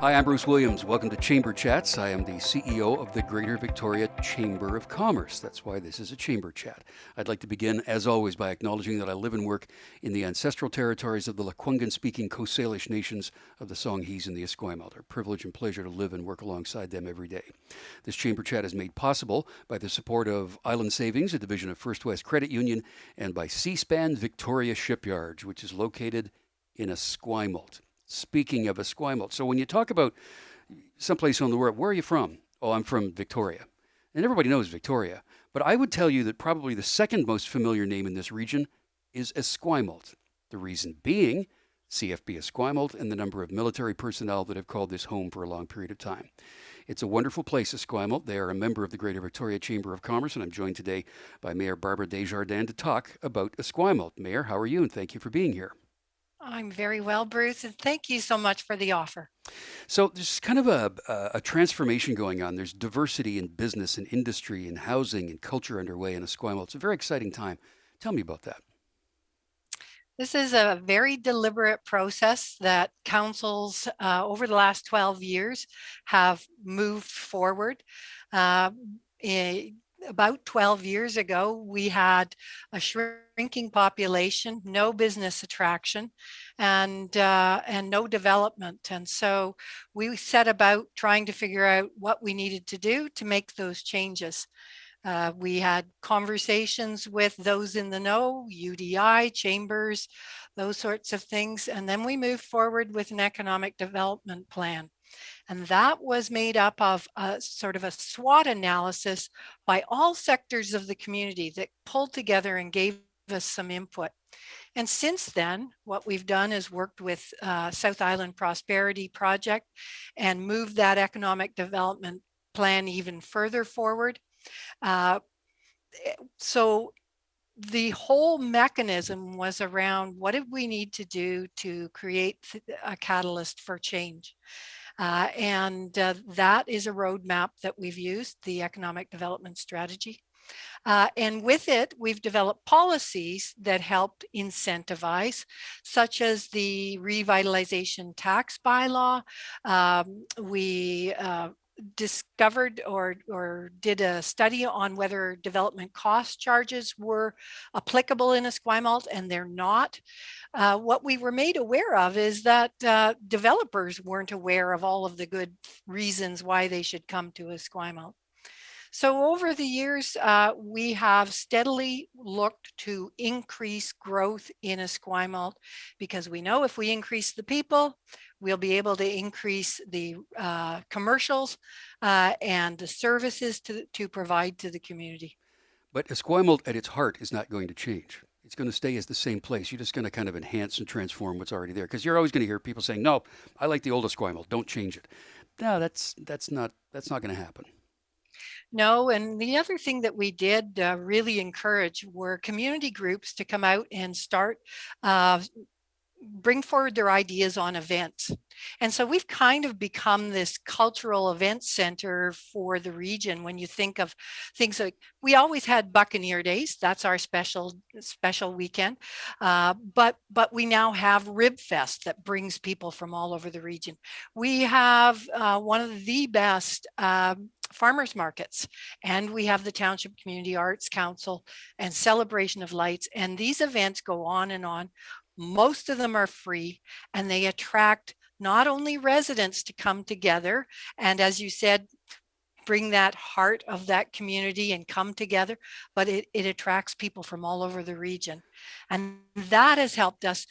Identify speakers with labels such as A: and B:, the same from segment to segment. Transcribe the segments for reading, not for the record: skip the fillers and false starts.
A: Hi, I'm Bruce Williams. Welcome to Chamber Chats. I am the CEO of the Greater Victoria Chamber of Commerce. That's why this is a Chamber Chat. I'd like to begin, as always, by acknowledging that I live and work in the ancestral territories of the Lekwungen-speaking Coast Salish nations of the Songhees and the Esquimalt. A privilege and pleasure to live and work alongside them every day. This Chamber Chat is made possible by the support of Island Savings, a division of First West Credit Union, and by Seaspan Victoria Shipyard, which is located in Esquimalt. Speaking of Esquimalt, so when you talk about someplace on the world, where are you from? Oh, I'm from Victoria. And everybody knows Victoria. But I would tell you that probably the second most familiar name in this region is Esquimalt. The reason being CFB Esquimalt and the number of military personnel that have called this home for a long period of time. It's a wonderful place, Esquimalt. They are a member of the Greater Victoria Chamber of Commerce, and I'm joined today by Mayor Barb Desjardins to talk about Esquimalt. Mayor, how are you? And thank you for being here.
B: I'm very well, Bruce, and thank you so much for the offer.
A: So there's kind of a transformation going on. There's diversity in business and industry and housing and culture underway in Esquimalt. It's a very exciting time. Tell me about that.
B: This is a very deliberate process that councils over the last 12 years have moved forward. Uh, about 12 years ago, we had a shrinking population, no business attraction, and no development. And so we set about trying to figure out what we needed to do to make those changes. We had conversations with those in the know, UDI, chambers, those sorts of things. And then we moved forward with an economic development plan. And that was made up of a sort of a SWOT analysis by all sectors of the community that pulled together and gave us some input. And since then, what we've done is worked with South Island Prosperity Project and moved that economic development plan even further forward. So the whole mechanism was around what did we need to do to create a catalyst for change. That is a roadmap that we've used, the economic development strategy. And with it, we've developed policies that helped incentivize, such as the revitalization tax bylaw. We discovered or did a study on whether development cost charges were applicable in Esquimalt, and they're not. What we were made aware of is that developers weren't aware of all of the good reasons why they should come to Esquimalt. So over the years, we have steadily looked to increase growth in Esquimalt because we know if we increase the people, we'll be able to increase the commercials and the services to provide to the community.
A: But Esquimalt at its heart is not going to change. It's going to stay as the same place. You're just going to kind of enhance and transform what's already there. Because you're always going to hear people saying, "No, I like the old Esquimalt. Don't change it." No, that's not going to happen.
B: No, and the other thing that we did really encourage were community groups to come out and start bring forward their ideas on events. And so we've kind of become this cultural event center for the region. When you think of things like, we always had Buccaneer Days, that's our special weekend. But we now have Rib Fest that brings people from all over the region. We have one of the best farmers markets, and we have the Township Community Arts Council and Celebration of Lights. And these events go on and on. Most of them are free, and they attract not only residents to come together and, as you said, bring that heart of that community and come together, but it attracts people from all over the region. And that has helped us,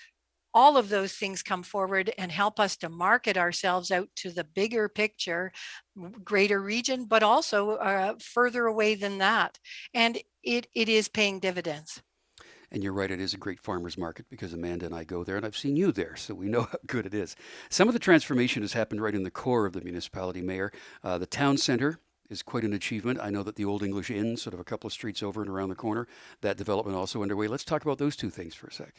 B: all of those things come forward and help us to market ourselves out to the bigger picture, greater region, but also further away than that. And it is paying dividends.
A: And you're right, it is a great farmer's market because Amanda and I go there, and I've seen you there, so we know how good it is. Some of the transformation has happened right in the core of the municipality, Mayor. The town centre is quite an achievement. I know that the Old English Inn, sort of a couple of streets over and around the corner, that development also underway. Let's talk about those two things for a sec.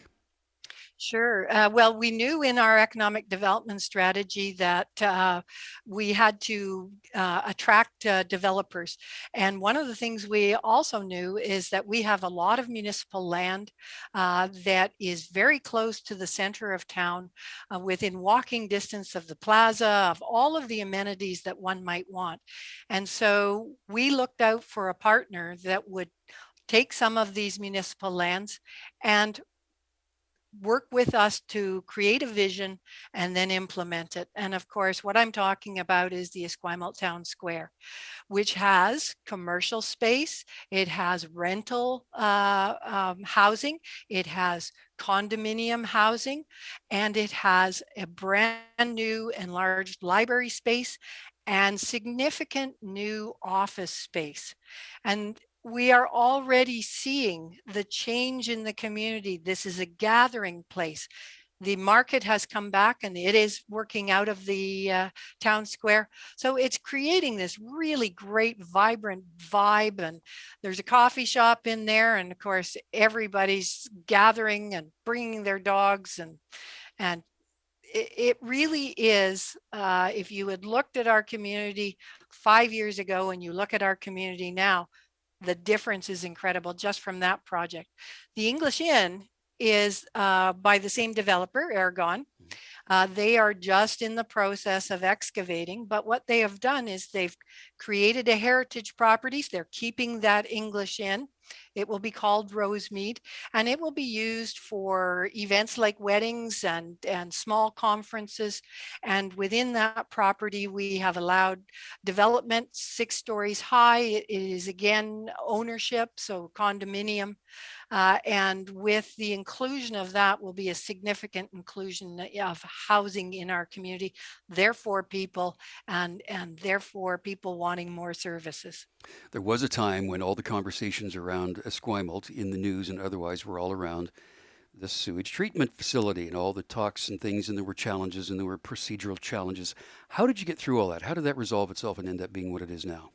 B: Sure. Well, we knew in our economic development strategy that we had to attract developers. And one of the things we also knew is that we have a lot of municipal land that is very close to the center of town, within walking distance of the plaza, of all of the amenities that one might want. And so we looked out for a partner that would take some of these municipal lands and work with us to create a vision and then implement it. And of course, what I'm talking about is the Esquimalt Town Square, which has commercial space, it has rental housing, it has condominium housing, and it has a brand new enlarged library space and significant new office space. And we are already seeing the change in the community. This is a gathering place. The market has come back and it is working out of the town square. So it's creating this really great, vibrant vibe. And there's a coffee shop in there. And of course, everybody's gathering and bringing their dogs. And it really is, if you had looked at our community 5 years ago and you look at our community now, the difference is incredible just from that project. The English Inn is by the same developer, Aragon. They are just in the process of excavating, but what they have done is they've created a heritage properties. They're keeping that English Inn. It will be called Rosemead, and it will be used for events like weddings and small conferences. And within that property, we have allowed development 6 stories high. It is again ownership, so condominium. And with the inclusion of that will be a significant inclusion of housing in our community, therefore people and therefore people wanting more services.
A: There was a time when all the conversations around Esquimalt in the news and otherwise were all around the sewage treatment facility and all the talks and things, and there were challenges and there were procedural challenges. How did you get through all that? How did that resolve itself and end up being what it is now?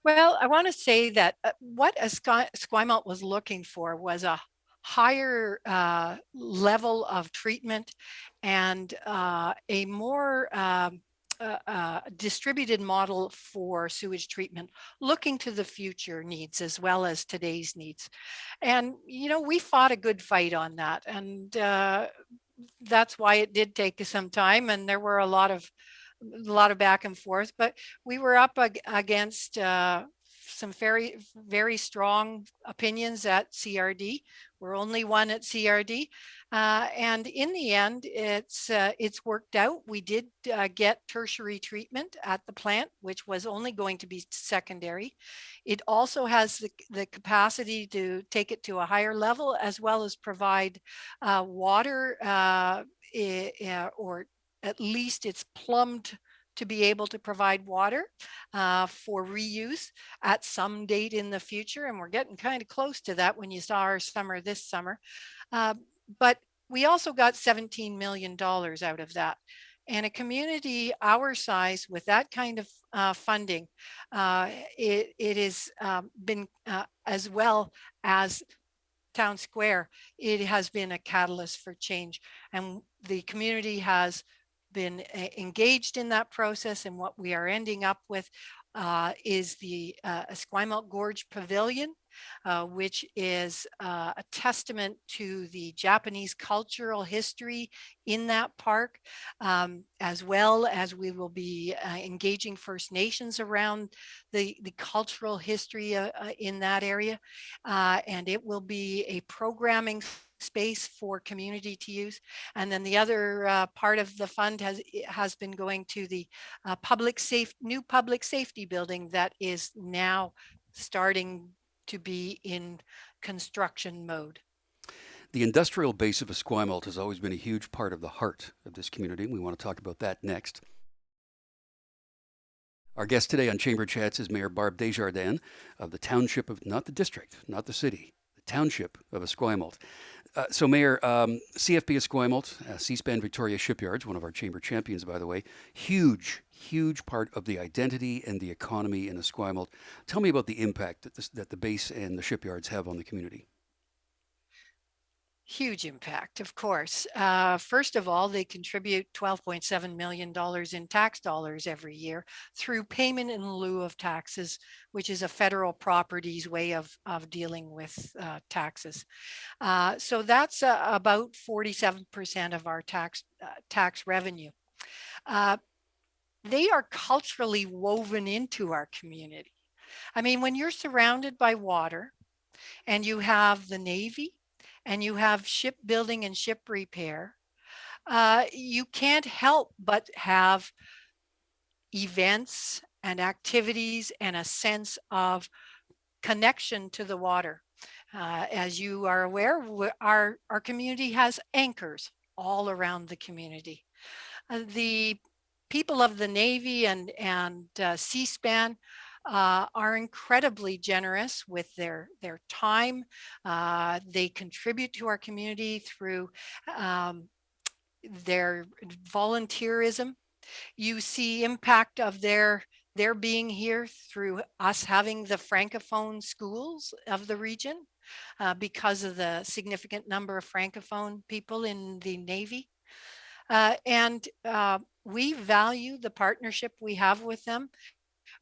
B: Well, I want to say that what Esquimalt was looking for was a higher level of treatment and a more distributed model for sewage treatment, looking to the future needs as well as today's needs. And, we fought a good fight on that. And that's why it did take us some time. And there were a lot of back and forth, but we were up against some very, very strong opinions at CRD. We're only one at CRD. And in the end, it's worked out. We did get tertiary treatment at the plant, which was only going to be secondary. It also has the capacity to take it to a higher level, as well as provide water or at least it's plumbed to be able to provide water for reuse at some date in the future. And we're getting kind of close to that when you saw our summer this summer. But we also got $17 million out of that. And a community our size with that kind of funding, it has been as well as town square, it has been a catalyst for change. And the community has been engaged in that process. And what we are ending up with is the Esquimalt Gorge Pavilion, which is a testament to the Japanese cultural history in that park, as well as we will be engaging First Nations around the cultural history in that area. And it will be a programming space for community to use. And then the other part of the fund has been going to the new public safety building that is now starting to be in construction mode.
A: The industrial base of Esquimalt has always been a huge part of the heart of this community, and we want to talk about that next. Our guest today on Chamber Chats is Mayor Barb Desjardins of the township of, not the district, not the city, the township of Esquimalt. So Mayor, CFB Esquimalt, C-SPAN Victoria Shipyards, one of our chamber champions, by the way, huge part of the identity and the economy in Esquimalt. Tell me about the impact that the base and the shipyards have on the community.
B: Huge impact, of course. First of all, they contribute $12.7 million in tax dollars every year through payment in lieu of taxes, which is a federal property's way of dealing with taxes. So that's about 47% of our tax revenue. Uh, they are culturally woven into our community. I mean, when you're surrounded by water, and you have the Navy, and you have shipbuilding and ship repair, you can't help but have events and activities and a sense of connection to the water. As you are aware, our community has anchors all around the community. The people of the Navy and C-SPAN are incredibly generous with their time. They contribute to our community through um, their volunteerism. You see impact of their being here through us having the francophone schools of the region because of the significant number of francophone people in the Navy. And we value the partnership we have with them.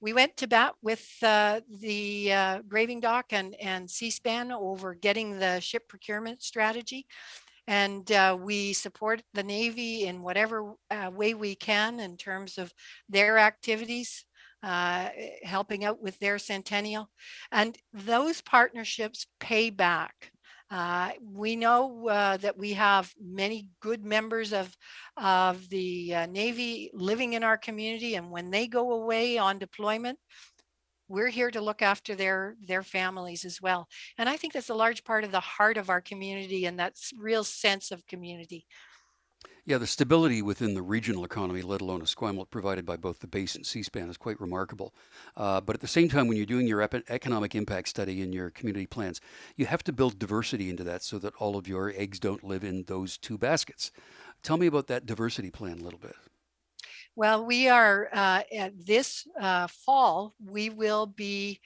B: We went to bat with the graving dock and C-SPAN over getting the ship procurement strategy. And we support the Navy in whatever way we can in terms of their activities, helping out with their centennial. And those partnerships pay back. We know that we have many good members of the Navy living in our community, and when they go away on deployment, we're here to look after their families as well. And I think that's a large part of the heart of our community and that real sense of community.
A: Yeah, the stability within the regional economy, let alone Esquimalt, provided by both the base and C-SPAN, is quite remarkable. But at the same time, when you're doing your economic impact study in your community plans, you have to build diversity into that so that all of your eggs don't live in those two baskets. Tell me about that diversity plan a little bit.
B: Well, we are at this fall, we will be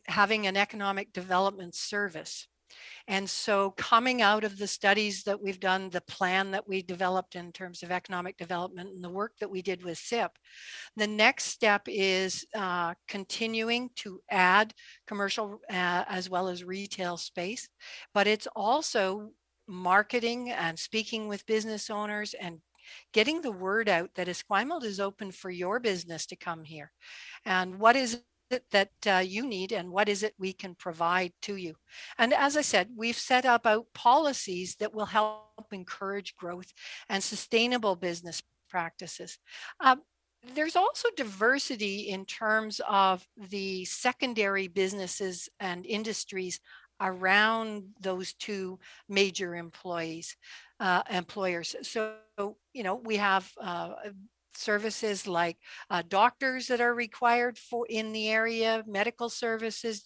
B: having an economic development service. And so coming out of the studies that we've done, the plan that we developed in terms of economic development and the work that we did with SIP, the next step is continuing to add commercial as well as retail space, but it's also marketing and speaking with business owners and getting the word out that Esquimalt is open for your business to come here. And what is it that you need and what is it we can provide to you? And as I said, we've set up out policies that will help encourage growth and sustainable business practices. Um, there's also diversity in terms of the secondary businesses and industries around those two major employers. So, we have services like doctors that are required for in the area, medical services,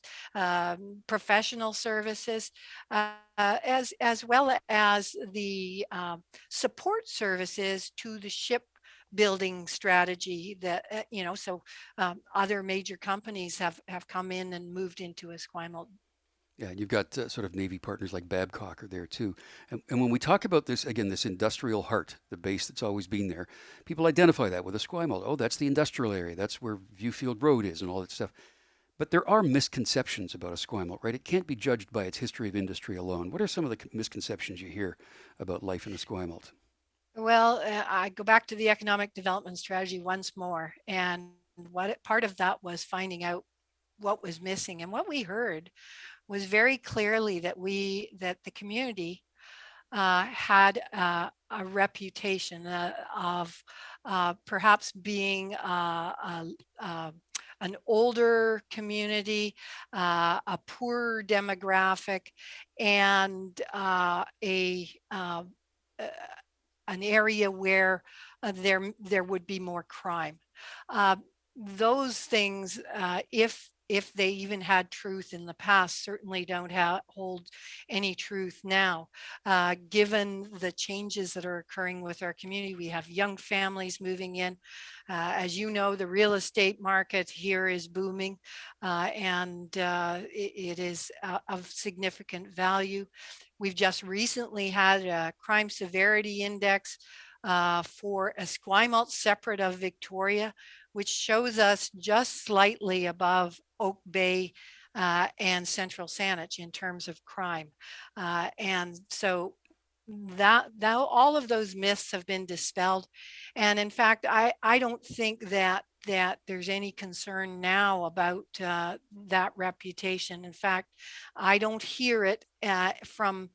B: professional services, as well as the support services to the ship building strategy that other major companies have come in and moved into Esquimalt.
A: Yeah, and you've got sort of Navy partners like Babcock are there too. And when we talk about this, again, this industrial heart, the base that's always been there, people identify that with Esquimalt. Oh, that's the industrial area. That's where Viewfield Road is and all that stuff. But there are misconceptions about Esquimalt, right? It can't be judged by its history of industry alone. What are some of the misconceptions you hear about life in Esquimalt?
B: Well, I go back to the economic development strategy once more. And part of that was finding out what was missing. And what we heard was very clearly that the community had a reputation of perhaps being an older community, a poorer demographic, and an area where there would be more crime. Those things, if if they even had truth in the past, certainly don't hold any truth now. Given the changes that are occurring with our community, we have young families moving in. As you know, the real estate market here is booming, and it is of significant value. We've just recently had a crime severity index for Esquimalt, separate of Victoria, which shows us just slightly above Oak Bay and Central Saanich in terms of crime. And so that all of those myths have been dispelled. And in fact, I don't think that there's any concern now about that reputation. In fact, I don't hear it from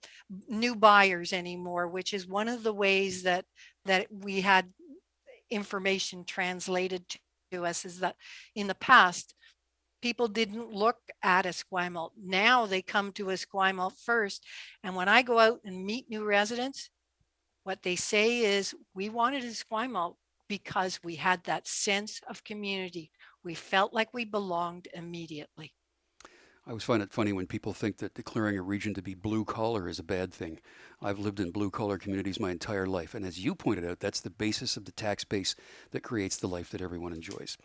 B: new buyers anymore, which is one of the ways that we had information translated to us, is that in the past, people didn't look at Esquimalt. Now they come to Esquimalt first. And when I go out and meet new residents, what they say is, we wanted Esquimalt because we had that sense of community. We felt like we belonged immediately.
A: I always find it funny when people think that declaring a region to be blue collar is a bad thing. I've lived in blue collar communities my entire life, and as you pointed out, that's the basis of the tax base that creates the life that everyone enjoys.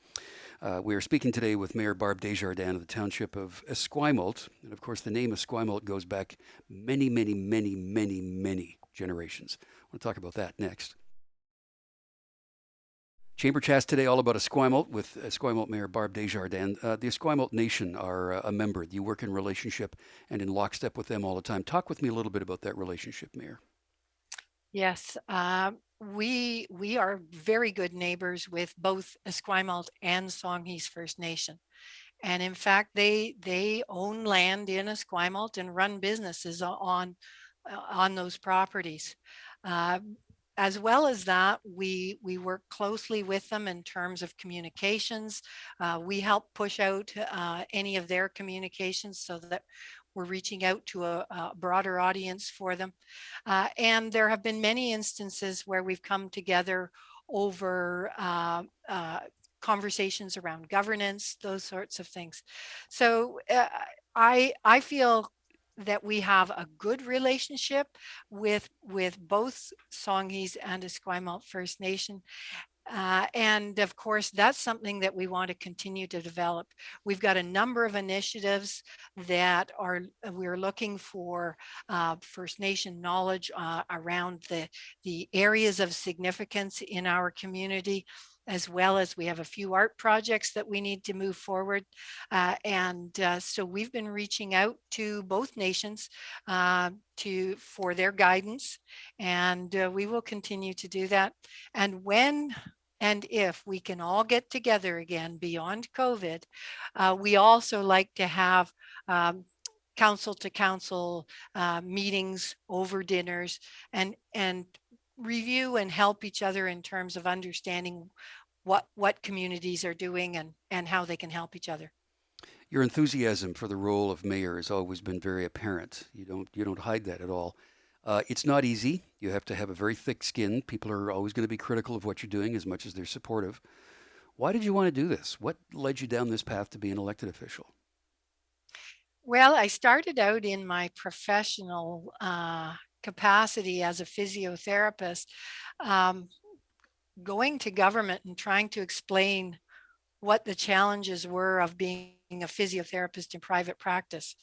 A: We are speaking today with Mayor Barb Desjardins of the township of Esquimalt, and of course the name Esquimalt goes back many, many, many, many, many generations. I want to talk about that next. Chamber chats today all about Esquimalt with Esquimalt Mayor Barb Desjardins. The Esquimalt Nation are a member. You work in relationship and in lockstep with them all the time. Talk with me a little bit about that relationship, Mayor.
B: Yes, we are very good neighbors with both Esquimalt and Songhees First Nation. And in fact, they own land in Esquimalt and run businesses on those properties. Uh, as well as that, we work closely with them in terms of communications. We help push out any of their communications so that we're reaching out to a broader audience for them. And there have been many instances where we've come together over conversations around governance, those sorts of things. So I feel that we have a good relationship with both Songhees and Esquimalt First Nation. And of course, that's something that we want to continue to develop. We've got a number of initiatives that we're looking for First Nation knowledge around the areas of significance in our community, as well as we have a few art projects that we need to move forward. So we've been reaching out to both nations for their guidance, and we will continue to do that. And when and if we can all get together again beyond COVID, we also like to have council to council meetings over dinners and review and help each other in terms of understanding what communities are doing and how they can help each other.
A: Your enthusiasm for the role of mayor has always been very apparent. You don't hide that at all. It's not easy. You have to have a very thick skin. People are always going to be critical of what you're doing as much as they're supportive. Why did you want to do this? What led you down this path to be an elected official?
B: Well, I started out in my professional capacity as a physiotherapist, going to government and trying to explain what the challenges were of being a physiotherapist in private practice.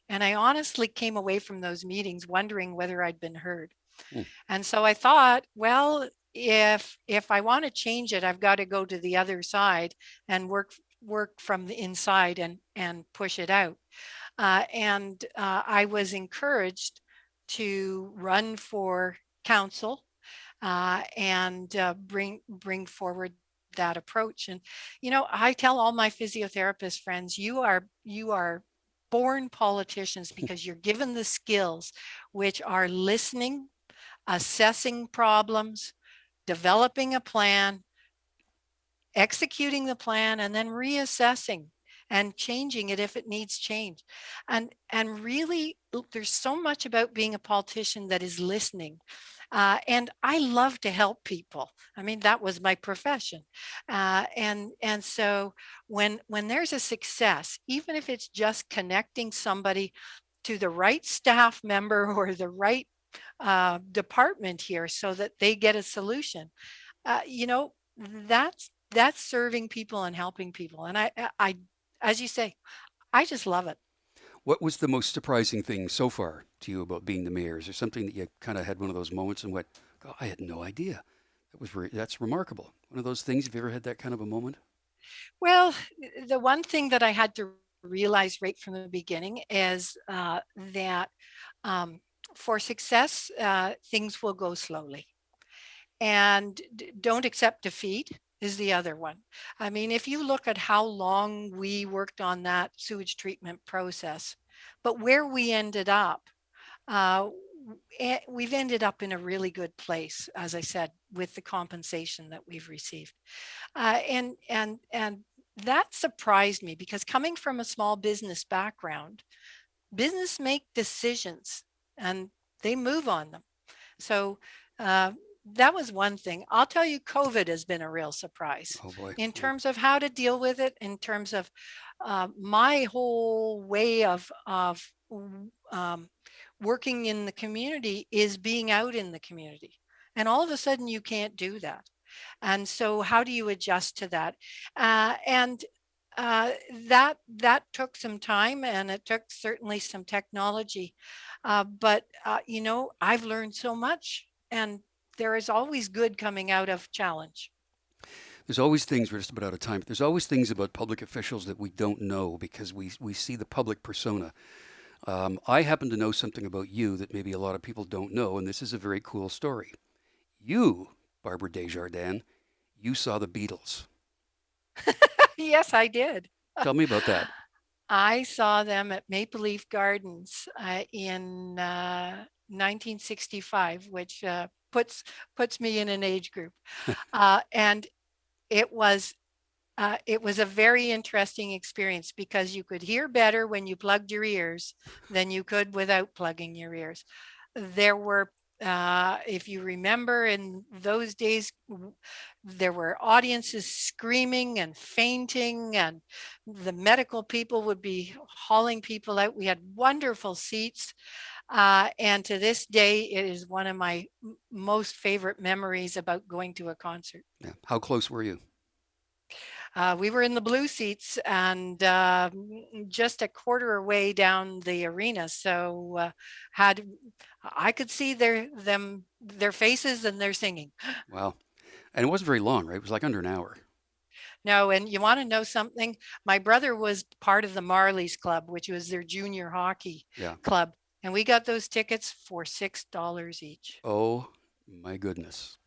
B: And I honestly came away from those meetings wondering whether I'd been heard.
A: Mm.
B: And so I thought, well, if I want to change it, I've got to go to the other side and work from the inside and push it out. I was encouraged to run for council and bring forward that approach. And I tell all my physiotherapist friends, you are born politicians because you're given the skills, which are listening, assessing problems, developing a plan, executing the plan, and then reassessing and changing it if it needs change. And really, there's so much about being a politician that is listening. And I love to help people. I mean, that was my profession. And so when there's a success, even if it's just connecting somebody to the right staff member or the right department here so that they get a solution, you know, that's serving people and helping people. And as you say, I just love it.
A: What was the most surprising thing so far to you about being the mayor? Is there something that you kind of had one of those moments and went, "God, I had no idea. That's remarkable." One of those things. Have you ever had that kind of a moment?
B: Well, the one thing that I had to realize right from the beginning is that um, for success, things will go slowly. And don't accept defeat is the other one. I mean, if you look at how long we worked on that sewage treatment process, but where we ended up, uh, we've ended up in a really good place, as I said, with the compensation that we've received. And that surprised me because coming from a small business background, business make decisions and they move on them. So uh, that was one thing. I'll tell you, COVID has been a real surprise
A: Oh boy.
B: in
A: Yeah.
B: terms of how to deal with it, in terms of my whole way of um, working in the community is being out in the community. And all of a sudden, you can't do that. And so, how do you adjust to that? And that took some time, and it took certainly some technology. But you know, I've learned so much, and there is always good coming out of challenge.
A: There's always things, we're just about out of time, but there's always things about public officials that we don't know because we see the public persona. I happen to know something about you that maybe a lot of people don't know, and this is a very cool story. You, Barbara Desjardins, you saw the Beatles.
B: Yes, I did.
A: Tell me about that.
B: I saw them at Maple Leaf Gardens in 1965, which puts me in an age group. And it was it was a very interesting experience because you could hear better when you plugged your ears than you could without plugging your ears. There were, if you remember, in those days, there were audiences screaming and fainting, and the medical people would be hauling people out. We had wonderful seats. And to this day, it is one of my most favorite memories about going to a concert.
A: Yeah. How close were you?
B: We were in the blue seats and just a quarter away down the arena, so had I could see their faces and their singing.
A: Wow. And it wasn't very long, right? It was like under an hour.
B: No, and you want to know something? My brother was part of the Marlies Club, which was their junior hockey
A: Yeah.
B: club, and we got those tickets for $6 each.
A: Oh my goodness.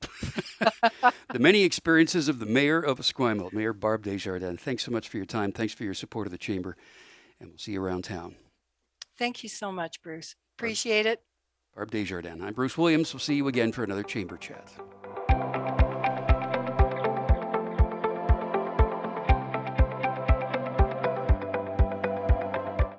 A: The many experiences of the mayor of Esquimalt, Mayor Barb Desjardins. Thanks so much for your time. Thanks for your support of the chamber, and we'll see you around town.
B: Thank you so much, Bruce.
A: Barb,
B: Appreciate it.
A: Barb Desjardins. I'm Bruce Williams. We'll see you again for another chamber chat.